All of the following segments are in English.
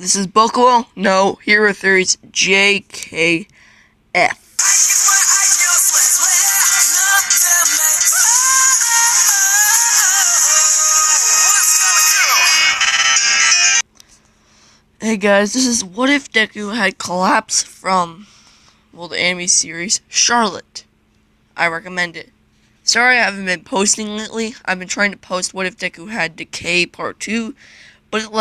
This is Buckwell. No, Hero Theories JKF. Hey guys, this is what if Deku had collapsed from, the anime series Charlotte. I recommend it. Sorry I haven't been posting lately. I've been trying to post what if Deku had Decay Part 2, but it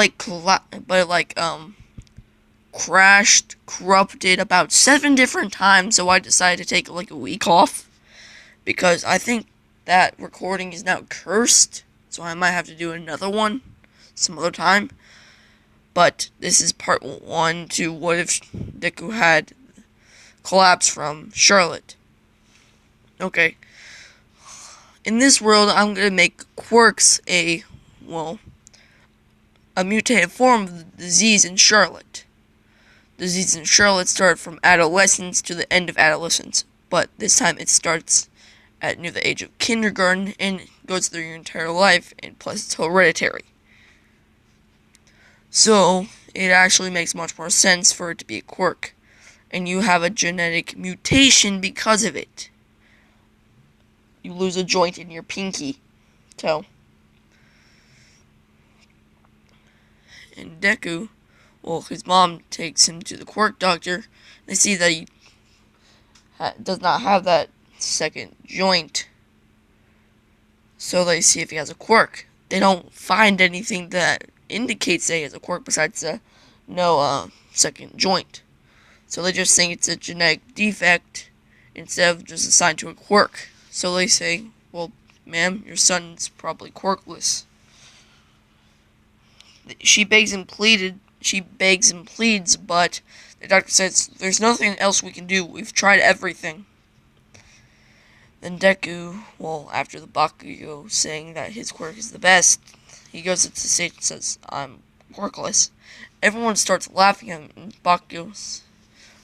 crashed, corrupted about 7 different times, so I decided to take a week off, because I think that recording is now cursed, so I might have to do another one some other time. But this is part 1 to what if Deku had collapsed from Charlotte. Okay. In this world, I'm going to make quirks a mutated form of the disease in Charlotte. The disease in Charlotte started from adolescence to the end of adolescence, but this time it starts at near the age of kindergarten and goes through your entire life, and plus it's hereditary. So, it actually makes much more sense for it to be a quirk, and you have a genetic mutation because of it. You lose a joint in your pinky toe. And Deku, his mom takes him to the quirk doctor. They see that he does not have that second joint, so they see if he has a quirk. They don't find anything that indicates that he has a quirk besides no second joint. So they just think it's a genetic defect instead of just assigned to a quirk. So they say, well, ma'am, your son's probably quirkless. She begs and pleads, but the doctor says, there's nothing else we can do. We've tried everything. Then Deku, after the Bakugo saying that his quirk is the best, he goes up to the stage and says, I'm quirkless. Everyone starts laughing at him, and Bakugo,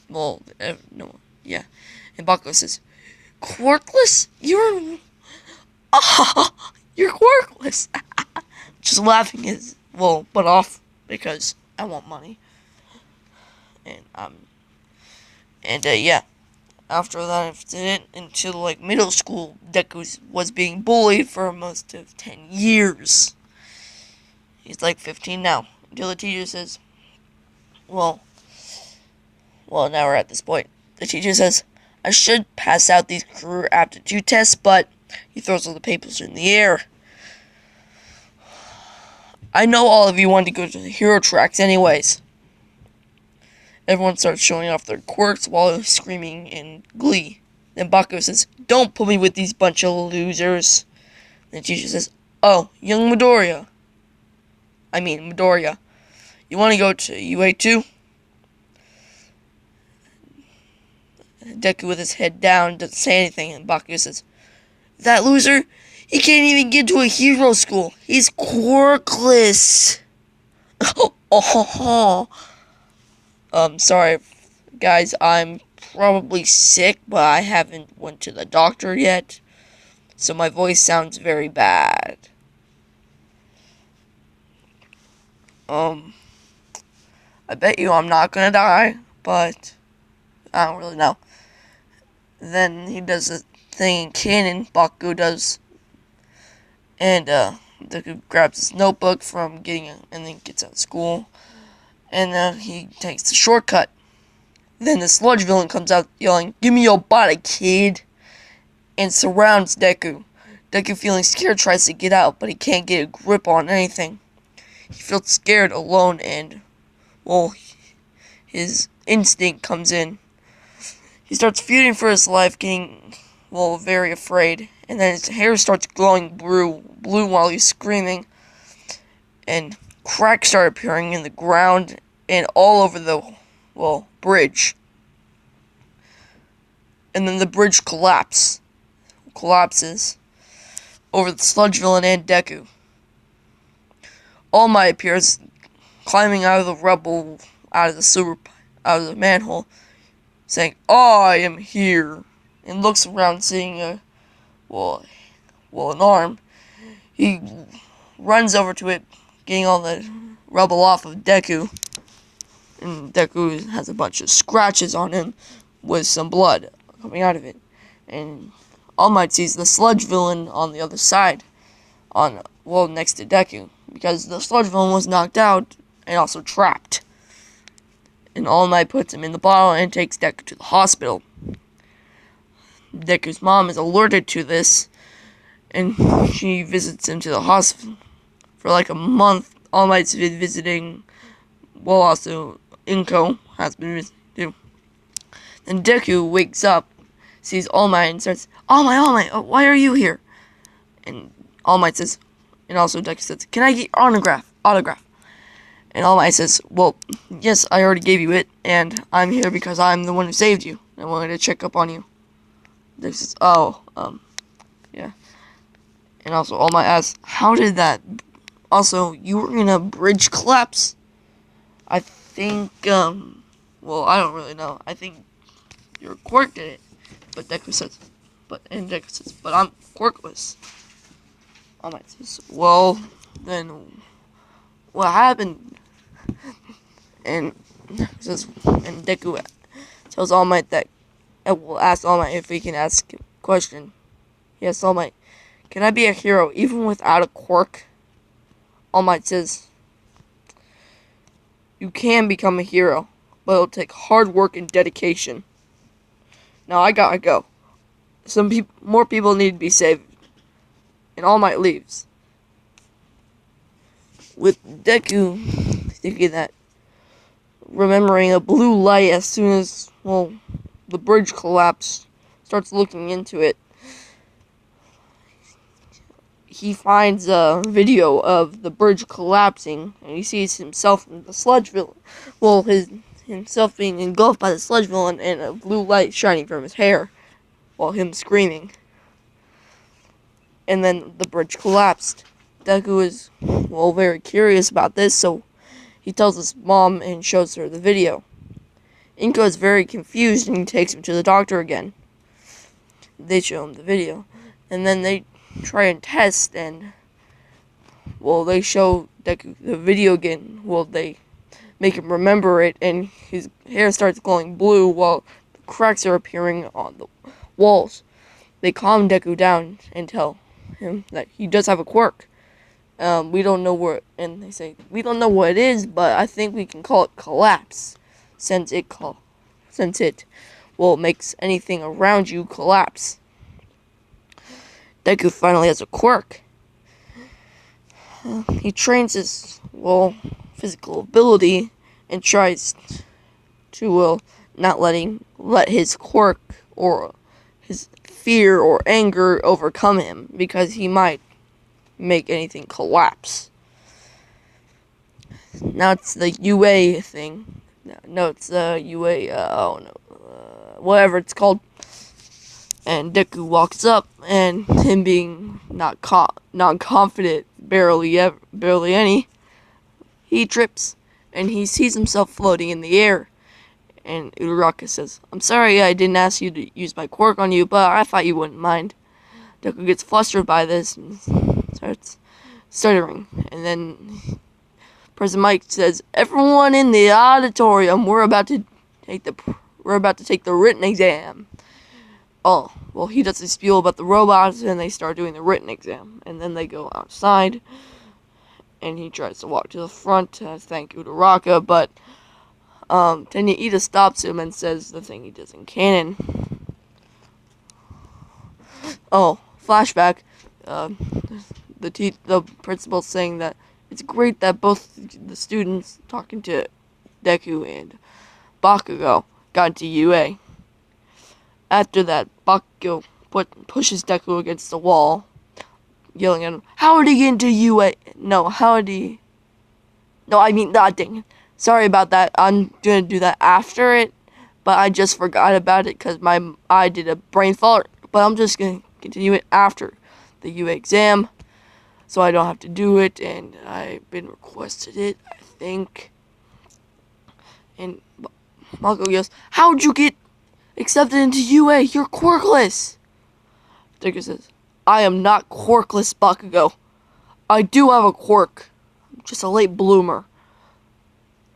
and Bakugo says, quirkless? You're quirkless. Just laughing his butt off because I want money. After that incident, until middle school, Deku was being bullied for most of 10 years. He's 15 now. Until the teacher says, now we're at this point. The teacher says, I should pass out these career aptitude tests, but he throws all the papers in the air. I know all of you want to go to the hero tracks anyways. Everyone starts showing off their quirks while screaming in glee. Then Bakugo says, don't put me with these bunch of losers. Then the teacher says, oh, young Midoriya, you want to go to UA too? Deku with his head down doesn't say anything, and Bakugo says, that loser, he can't even get to a hero school. He's quirkless. Sorry, guys, I'm probably sick, but I haven't went to the doctor yet, so my voice sounds very bad. I bet you I'm not gonna die, but I don't really know. Then he does a thing in canon, Bakugo does, and Deku grabs his notebook from and then gets out of school, and he takes the shortcut. Then the sludge villain comes out yelling, give me your body, kid, and surrounds Deku. Deku, feeling scared, tries to get out, but he can't get a grip on anything. He feels scared, alone, and, his instinct comes in. He starts feuding for his life, getting, very afraid, and then his hair starts glowing blue while he's screaming, and cracks start appearing in the ground and all over the, bridge. And then the bridge collapses over the sludge villain and Deku. All Might appears, climbing out of the rubble, out of the manhole, saying, I am here, and looks around seeing an arm. He runs over to it, getting all the rubble off of Deku, and Deku has a bunch of scratches on him with some blood coming out of it. And All Might sees the sludge villain on the other side, next to Deku, because the sludge villain was knocked out and also trapped. And All Might puts him in the bottle and takes Deku to the hospital. Deku's mom is alerted to this, and she visits him to the hospital. For like a month, All Might's been visiting, while also Inko has been visiting too. Then Deku wakes up, sees All Might, and starts, All Might, why are you here? And All Might says, and also Deku says, can I get your autograph? And All Might says, well, yes, I already gave you it, and I'm here because I'm the one who saved you. I wanted to check up on you. Deku says, yeah. And also All Might asks, how did that... Also, you were in a bridge collapse? I think, well, I don't really know. I think your quirk did it. But Deku says, but I'm quirkless. All Might says, well, then what happened? And Deku tells All Might that, will ask All Might if he can ask a question. He asks All Might, can I be a hero even without a quirk? All Might says, you can become a hero, but it'll take hard work and dedication. Now I gotta go. More people need to be saved. And All Might leaves. With Deku thinking that, remembering a blue light as soon as, the bridge collapsed, starts looking into it. He finds a video of the bridge collapsing, and he sees himself in the sludge villain. Himself being engulfed by the sludge villain, and a blue light shining from his hair, while him screaming. And then the bridge collapsed. Deku is, very curious about this, so he tells his mom and shows her the video. Inko is very confused, and he takes him to the doctor again. They show him the video, and then they try and test, and they show Deku the video again. They make him remember it, and his hair starts glowing blue while the cracks are appearing on the walls. They calm Deku down and tell him that he does have a quirk. We don't know where, and they say, we don't know what it is, but I think we can call it collapse, since it makes anything around you collapse. Deku finally has a quirk. He trains his, physical ability and tries to, not let his quirk or his fear or anger overcome him, because he might make anything collapse. Now it's the UA thing. No, it's the UA, whatever it's called. And Deku walks up, and him being not confident, barely any, he trips, and he sees himself floating in the air. And Uraraka says, I'm sorry I didn't ask you to use my quirk on you, but I thought you wouldn't mind. Deku gets flustered by this and starts stuttering. And then President Mike says, everyone in the auditorium, we're about to take the written exam. Oh, he does a spiel about the robots, and they start doing the written exam. And then they go outside, and he tries to walk to the front to thank Uraraka, but Tenya Ida stops him and says the thing he does in canon. Oh, flashback. The principal saying that it's great that both the students talking to Deku and Bakugo got into UA. After that, Bakugo pushes Deku against the wall, yelling at him, how did he get into UA? No, I mean, dang it. Sorry about that. I'm gonna do that after it, but I just forgot about it because I did a brain fart. But I'm just gonna continue it after the UA exam, so I don't have to do it, and I've been requested it, I think. And Bakugo goes, how'd you get accepted into UA? You're quirkless. Deku says, I am not quirkless, Bakugo. I do have a quirk. I'm just a late bloomer.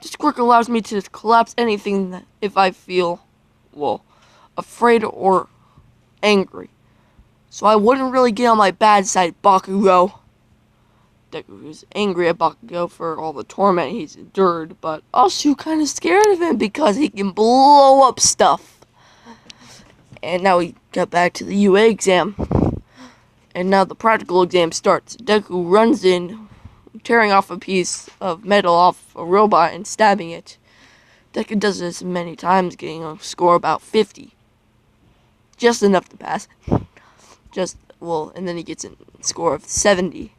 This quirk allows me to collapse anything if I feel, well, afraid or angry. So I wouldn't really get on my bad side, Bakugo. Deku is angry at Bakugo for all the torment he's endured, but also kind of scared of him because he can blow up stuff. And now we get back to the UA exam. And now the practical exam starts. Deku runs in, tearing off a piece of metal off a robot and stabbing it. Deku does this many times, getting a score about 50. Just enough to pass. And then he gets a score of 70.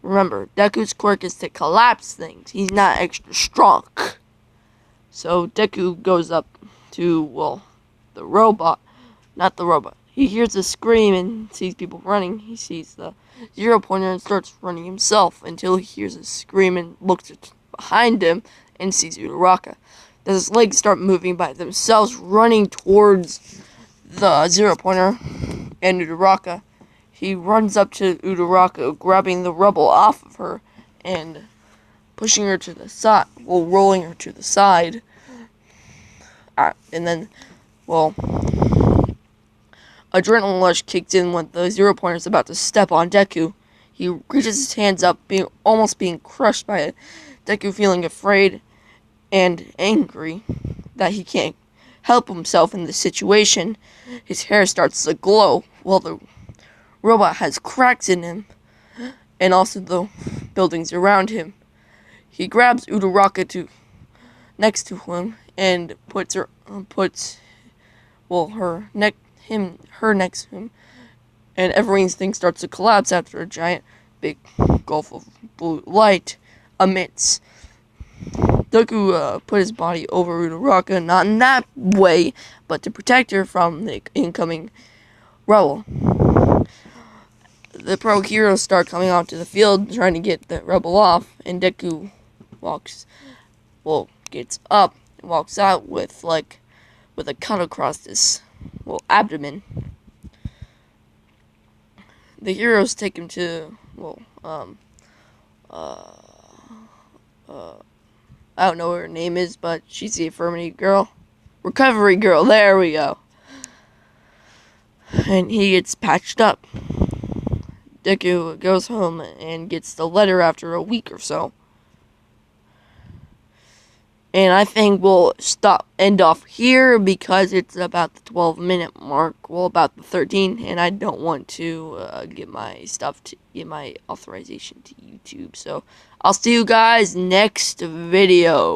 Remember, Deku's quirk is to collapse things. He's not extra strong. So Deku goes up to, the robot. Not the robot. He hears a scream and sees people running. He sees the 0-pointer and starts running himself until he hears a scream and looks behind him and sees Uraraka. Then his legs start moving by themselves, running towards the 0-pointer and Uraraka. He runs up to Uraraka, grabbing the rubble off of her and pushing her to the side, rolling her to the side. And then, adrenaline rush kicks in when the 0-pointer is about to step on Deku. He reaches his hands up, almost being crushed by it. Deku feeling afraid and angry that he can't help himself in this situation. His hair starts to glow while the robot has cracks in him and also the buildings around him. He grabs Uraraka next to him and puts her next to him, and everything's thing starts to collapse after a giant big gulf of blue light emits. Deku put his body over Uraraka, not in that way, but to protect her from the incoming rebel. The pro heroes start coming onto the field trying to get the rebel off, and Deku gets up and walks out with a cut across his abdomen. The heroes take him to I don't know what her name is, but she's the recovery girl, there we go. And he gets patched up. Deku goes home and gets the letter after a week or so. And I think we'll end off here because it's about the 12-minute mark. About the 13, and I don't want to get my authorization to YouTube. So I'll see you guys next video.